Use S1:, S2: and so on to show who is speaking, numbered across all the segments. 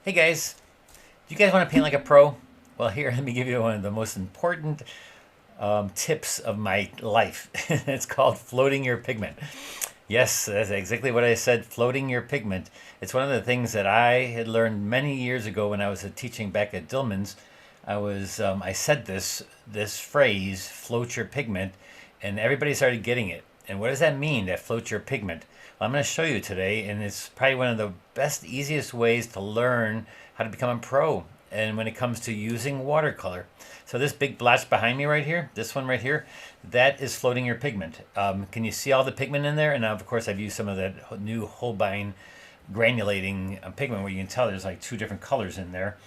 S1: Hey guys, do you guys want to paint like a pro? Well, here, let me give you one of the most important tips of my life. It's called floating your pigment. Yes, that's exactly what I said, floating your pigment. It's one of the things that I had learned many years ago when I was teaching back at Dillman's. I said this phrase, float your pigment, and everybody started getting it. And what does that mean, that float your pigment? Well, I'm going to show you today, and it's probably one of the best, easiest ways to learn how to become a pro. And when it comes to using watercolor. So this big blotch behind me right here, this one right here, that is floating your pigment. Can you see all the pigment in there? And now, of course, I've used some of that new Holbein granulating pigment where you can tell there's like two different colors in there.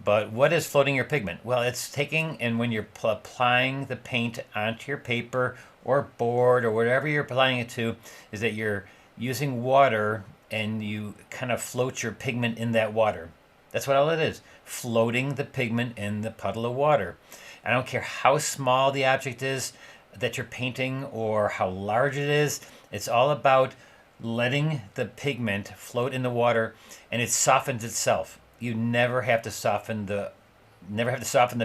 S1: But what is floating your pigment? Well, it's taking, and when you're applying the paint onto your paper or board or whatever you're applying it to, is that you're using water and you kind of float your pigment in that water. That's what all it is, floating the pigment in the puddle of water. I don't care how small the object is that you're painting or how large it is. It's all about letting the pigment float in the water, and it softens itself. You never have to soften the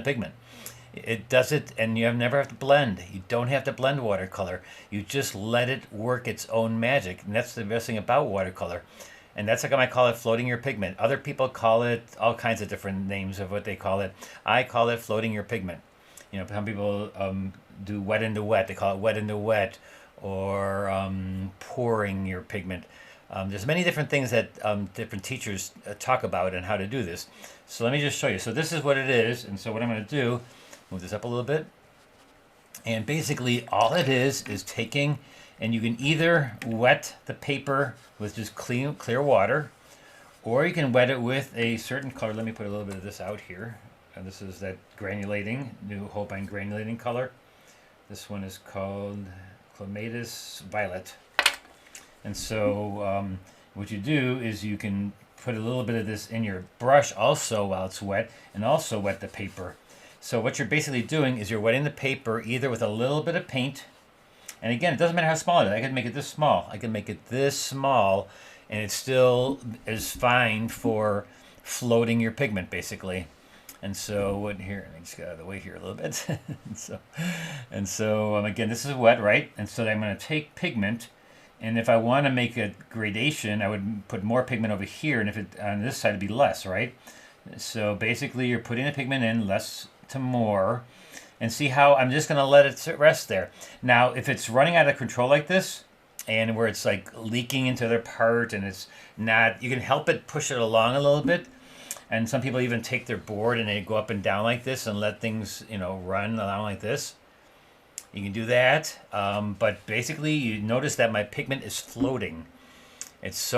S1: pigment. It does it, and you never have to blend. You don't have to blend watercolor. You just let it work its own magic, and that's the best thing about watercolor. And that's like I call it floating your pigment. Other people call it all kinds of different names of what they call it. I call it floating your pigment. You know, some people do wet into wet. They call it wet into wet, or pouring your pigment. There's many different things that different teachers talk about and how to do this. So let me just show you. So this is what it is. And so what I'm going to do, move this up a little bit. And basically all it is taking, and you can either wet the paper with just clear water, or you can wet it with a certain color. Let me put a little bit of this out here. And this is that granulating, new Holbein granulating color. This one is called Clematis Violet. And so what you do is you can put a little bit of this in your brush also while it's wet, and also wet the paper. So what you're basically doing is you're wetting the paper either with a little bit of paint, and again, it doesn't matter how small it is. I can make it this small. I can make it this small, and it still is fine for floating your pigment, basically. And so what here, let me just get out of the way here a little bit. and so again, this is wet, right? And so I'm going to take pigment, and if I want to make a gradation, I would put more pigment over here, and if it on this side it'd be less, right? So basically you're putting the pigment in less to more, and see how I'm just going to let it rest there. Now, if it's running out of control like this, and where it's like leaking into their part, and it's not, you can help it push it along a little bit. And some people even take their board and they go up and down like this and let things, run along like this. You can do that, but basically you notice that my pigment is floating. It's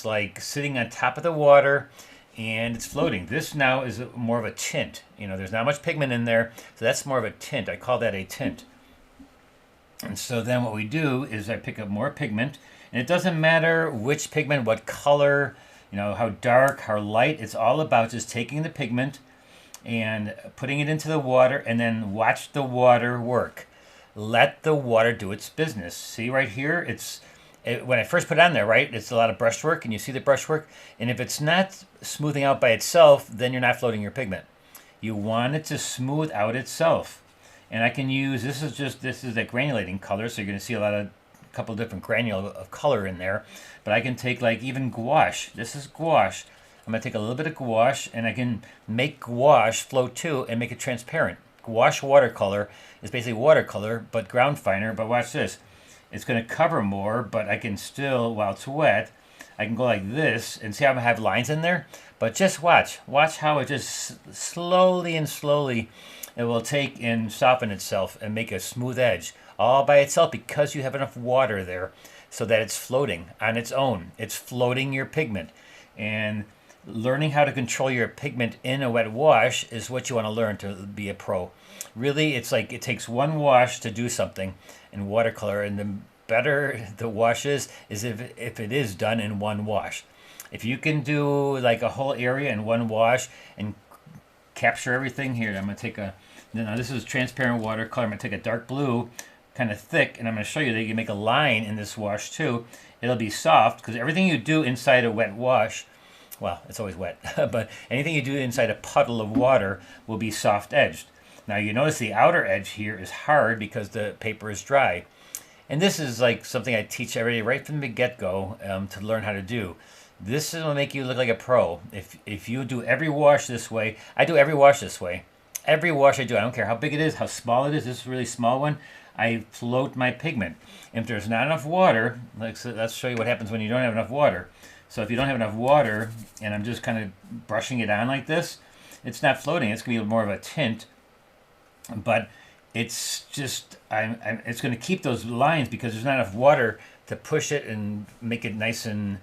S1: like sitting on top of the water, and it's floating. This now is more of a tint. There's not much pigment in there, so that's more of a tint. I call that a tint. And so then what we do is I pick up more pigment, and it doesn't matter which pigment, what color, how dark, how light. It's all about just taking the pigment and putting it into the water, and then watch the water work. Let the water do its business. See right here, when I first put it on there, right, it's a lot of brushwork, and you see the brushwork. And if it's not smoothing out by itself, then you're not floating your pigment. You want it to smooth out itself. And I can use, this is that granulating color, so you're going to see a couple different granule of color in there. But I can take like even gouache. This is gouache. I'm going to take a little bit of gouache, and I can make gouache float too and make it transparent. Gouache watercolor is basically watercolor, but ground finer. But watch this. It's going to cover more, but I can still, while it's wet, I can go like this, and see how I have lines in there? But just watch. Watch how it just slowly and slowly, it will take and soften itself and make a smooth edge all by itself, because you have enough water there so that it's floating on its own. It's floating your pigment. And learning how to control your pigment in a wet wash is what you want to learn to be a pro. Really, it's like it takes one wash to do something in watercolor, and the better the wash is if it is done in one wash. If you can do like a whole area in one wash and capture everything here, I'm going to take now this is transparent watercolor. I'm going to take a dark blue, kind of thick, and I'm going to show you that you can make a line in this wash too. It'll be soft, because everything you do inside a wet wash well, it's always wet, but anything you do inside a puddle of water will be soft edged. Now you notice the outer edge here is hard because the paper is dry. And this is like something I teach everybody right from the get-go to learn how to do. This will make you look like a pro. If you do every wash this way, I do every wash this way. Every wash I do, I don't care how big it is, how small it is. This is a really small one. I float my pigment. If there's not enough water, let's show you what happens when you don't have enough water. So if you don't have enough water, and I'm just kind of brushing it on like this, it's not floating. It's going to be more of a tint. But it's just, it's going to keep those lines because there's not enough water to push it and make it nice and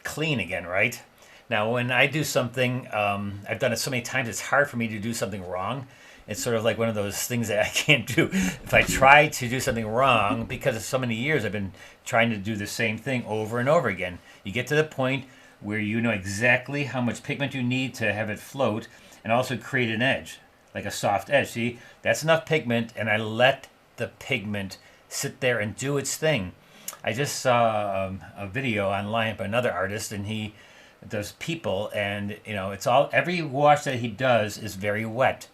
S1: clean again, right? Now, when I do something, I've done it so many times, it's hard for me to do something wrong. It's sort of like one of those things that I can't do. If I try to do something wrong, because of so many years I've been trying to do the same thing over and over again, you get to the point where you know exactly how much pigment you need to have it float and also create an edge, like a soft edge. See, that's enough pigment, and I let the pigment sit there and do its thing. I just saw a video online by another artist, and he does people, and you know, it's all, every wash that he does is very wet.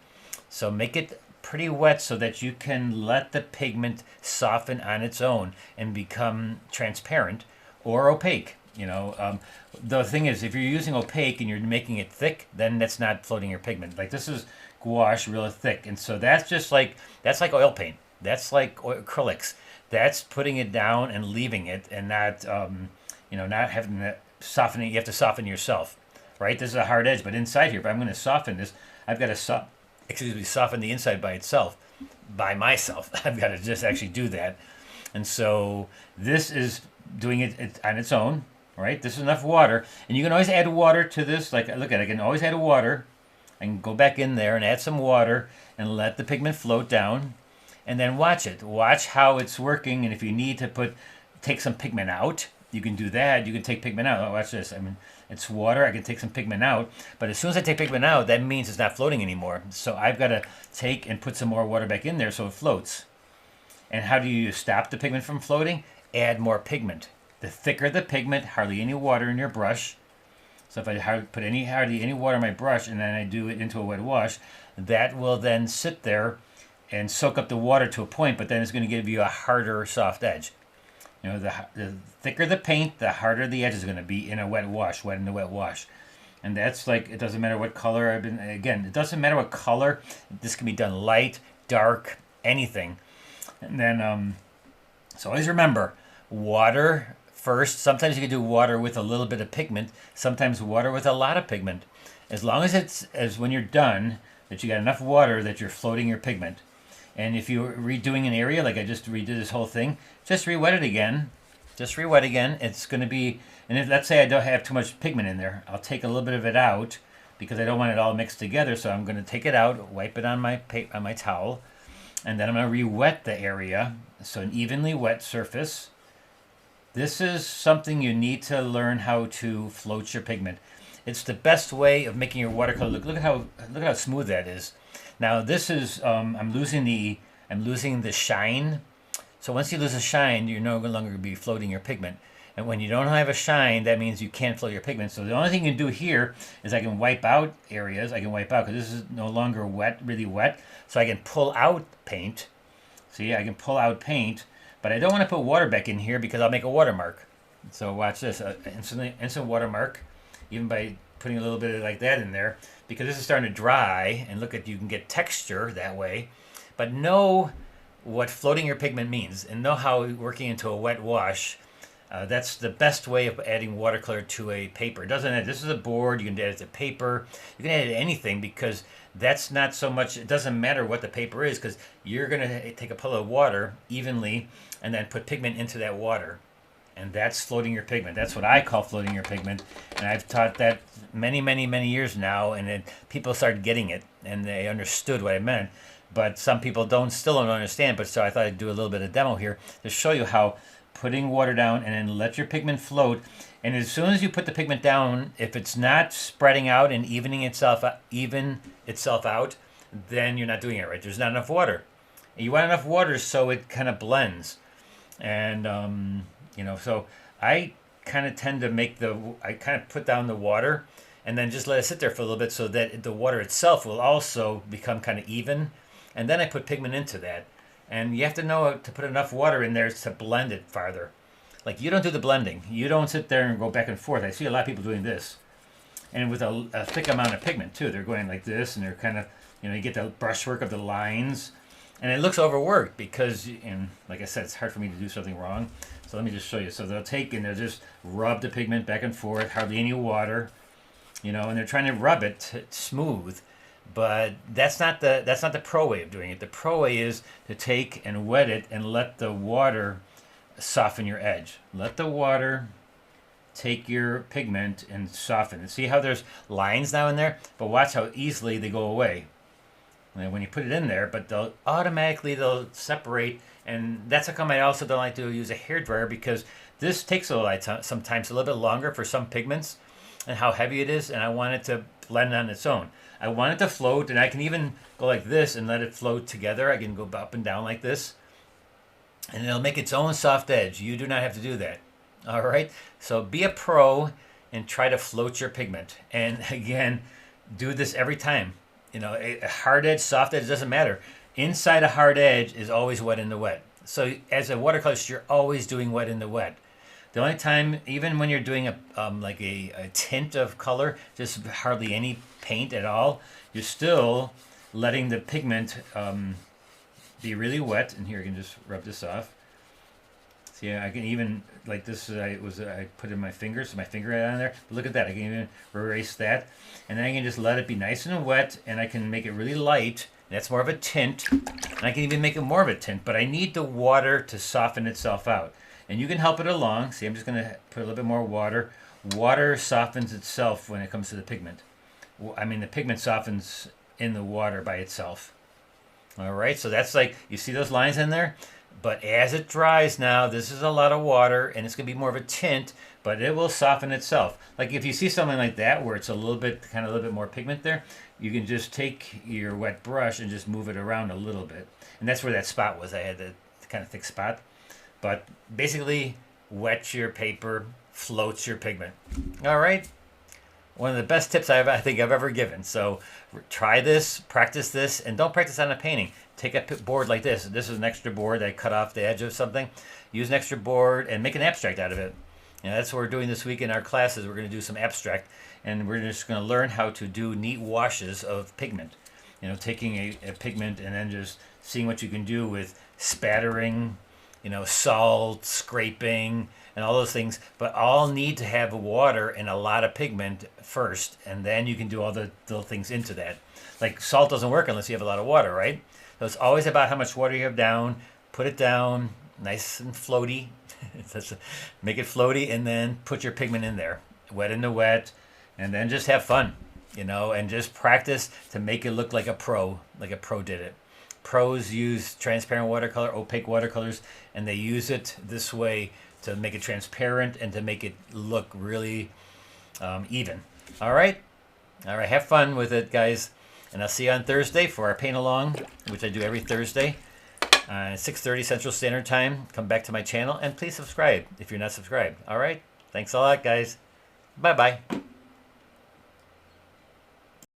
S1: So make it pretty wet so that you can let the pigment soften on its own and become transparent or opaque. You know, the thing is, if you're using opaque and you're making it thick, then that's not floating your pigment. Like this is gouache, really thick, and so that's like oil paint. That's like acrylics. That's putting it down and leaving it, and not not having to soften it. You have to soften yourself, right? This is a hard edge, but inside here, if I'm going to soften this, I've got to soften the inside by itself, by myself. I've got to just actually do that. And so this is doing it on its own, right? This is enough water. And you can always add water to this. Like, look at it, I can always add water. I can go back in there and add some water and let the pigment float down. And then watch it. Watch how it's working. And if you need to take some pigment out, you can do that. You can take pigment out. Oh, watch this. I mean, it's water. I can take some pigment out. But as soon as I take pigment out, that means it's not floating anymore. So I've got to take and put some more water back in there so it floats. And how do you stop the pigment from floating? Add more pigment. The thicker the pigment, hardly any water in your brush. So if I put hardly any water in my brush and then I do it into a wet wash, that will then sit there and soak up the water to a point, but then it's going to give you a harder, soft edge. You know, the thicker the paint, the harder the edge is going to be in a wet wash, wet in the wet wash. And that's like, it doesn't matter what color again, it doesn't matter what color. This can be done light, dark, anything. And then, so always remember, water first. Sometimes you can do water with a little bit of pigment. Sometimes water with a lot of pigment. As long as when you're done, that you got enough water that you're floating your pigment. And if you're redoing an area, like I just redid this whole thing, just re-wet it again. Just re-wet again. It's going to be, and if let's say I don't have too much pigment in there, I'll take a little bit of it out because I don't want it all mixed together. So I'm going to take it out, wipe it on my towel, and then I'm going to re-wet the area. So an evenly wet surface. This is something you need to learn how to float your pigment. It's the best way of making your watercolor look. Look at how smooth that is. Now this is I'm losing the shine. So once you lose the shine, you're no longer going to be floating your pigment. And when you don't have a shine, that means you can't float your pigment. So the only thing you can do here is I can wipe out areas. I can wipe out because this is no longer wet, really wet. So I can pull out paint. See, I can pull out paint, but I don't want to put water back in here because I'll make a watermark. So watch this, instant watermark, even by putting a little bit of like that in there, because this is starting to dry, and look at, you can get texture that way. But know what floating your pigment means, and know how working into a wet wash, that's the best way of adding watercolor to a paper. It doesn't add, this is a board, you can add it to paper, you can add it to anything, because that's not so much, it doesn't matter what the paper is, because you're going to take a puddle of water evenly and then put pigment into that water. And that's floating your pigment. That's what I call floating your pigment. And I've taught that many, many, many years now, and people started getting it, and they understood what I meant. But some people still don't understand, but so I thought I'd do a little bit of demo here to show you how putting water down and then let your pigment float. And as soon as you put the pigment down, if it's not spreading out and evening itself out, then you're not doing it right. There's not enough water. And you want enough water so it kind of blends. And so I kind of tend to I kind of put down the water and then just let it sit there for a little bit so that the water itself will also become kind of even. And then I put pigment into that. And you have to know to put enough water in there to blend it farther. Like, you don't do the blending. You don't sit there and go back and forth. I see a lot of people doing this. And with a thick amount of pigment too. They're going like this, and they're kind of, you get the brushwork of the lines. And it looks overworked because, and like I said, it's hard for me to do something wrong. So let me just show you. So they'll take and they'll just rub the pigment back and forth, hardly any water, and they're trying to rub it smooth. But that's not the pro way of doing it. The pro way is to take and wet it and let the water soften your edge. Let the water take your pigment and soften it. See how there's lines now in there? But watch how easily they go away when you put it in there, but they'll separate. And that's how come I also don't like to use a hairdryer, because this takes sometimes a little bit longer for some pigments and how heavy it is, and I want it to blend on its own. I want it to float, and I can even go like this and let it float together. I can go up and down like this, and it'll make its own soft edge. You do not have to do that. All right? So be a pro and try to float your pigment. And again, do this every time. A hard edge, soft edge, doesn't matter. Inside a hard edge is always wet in the wet. So as a watercolorist, you're always doing wet in the wet. The only time, even when you're doing a tint of color, just hardly any paint at all, you're still letting the pigment be really wet. And here, I can just rub this off. See, I can even, like this, I put in my finger, so my finger on there. But look at that, I can even erase that. And then I can just let it be nice and wet, and I can make it really light. That's more of a tint. And I can even make it more of a tint, but I need the water to soften itself out. And you can help it along. See, I'm just going to put a little bit more water. Water softens itself when it comes to the pigment. I mean, the pigment softens in the water by itself. All right, so that's like, you see those lines in there? But as it dries now, this is a lot of water, and it's going to be more of a tint, but it will soften itself. Like if you see something like that where it's a little bit more pigment there, you can just take your wet brush and just move it around a little bit. And that's where that spot was. I had the kind of thick spot. But basically, wet your paper, floats your pigment. All right? One of the best tips I think I've ever given. So try this, practice this, and don't practice on a painting. Take a board like this. This is an extra board that I cut off the edge of something. Use an extra board and make an abstract out of it. That's what we're doing this week in our classes. We're going to do some abstract, and we're just going to learn how to do neat washes of pigment. Taking a pigment and then just seeing what you can do with spattering, salt, scraping, and all those things, but all need to have water and a lot of pigment first, and then you can do all the little things into that. Like salt doesn't work unless you have a lot of water, right? So it's always about how much water you have down. Put it down, nice and floaty. Make it floaty, and then put your pigment in there. Wet in the wet, and then just have fun, and just practice to make it look like a pro did it. Pros use transparent watercolor, opaque watercolors, and they use it this way to make it transparent and to make it look really even. All right, have fun with it, guys. And I'll see you on Thursday for our paint along, which I do every Thursday, 6:30 Central Standard Time. Come back to my channel, and please subscribe if you're not subscribed. All right, thanks a lot, guys. Bye-bye.